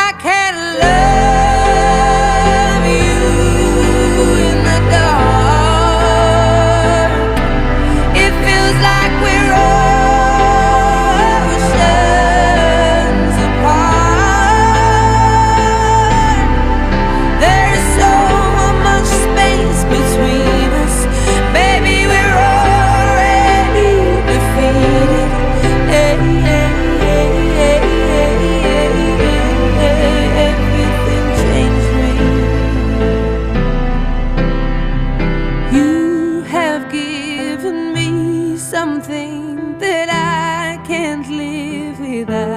I can't love you in the dark. It feels like we're oceans apart. There's so much space between us. Baby, we're already defeated. Everything changed me. You have given me something that I can't live without.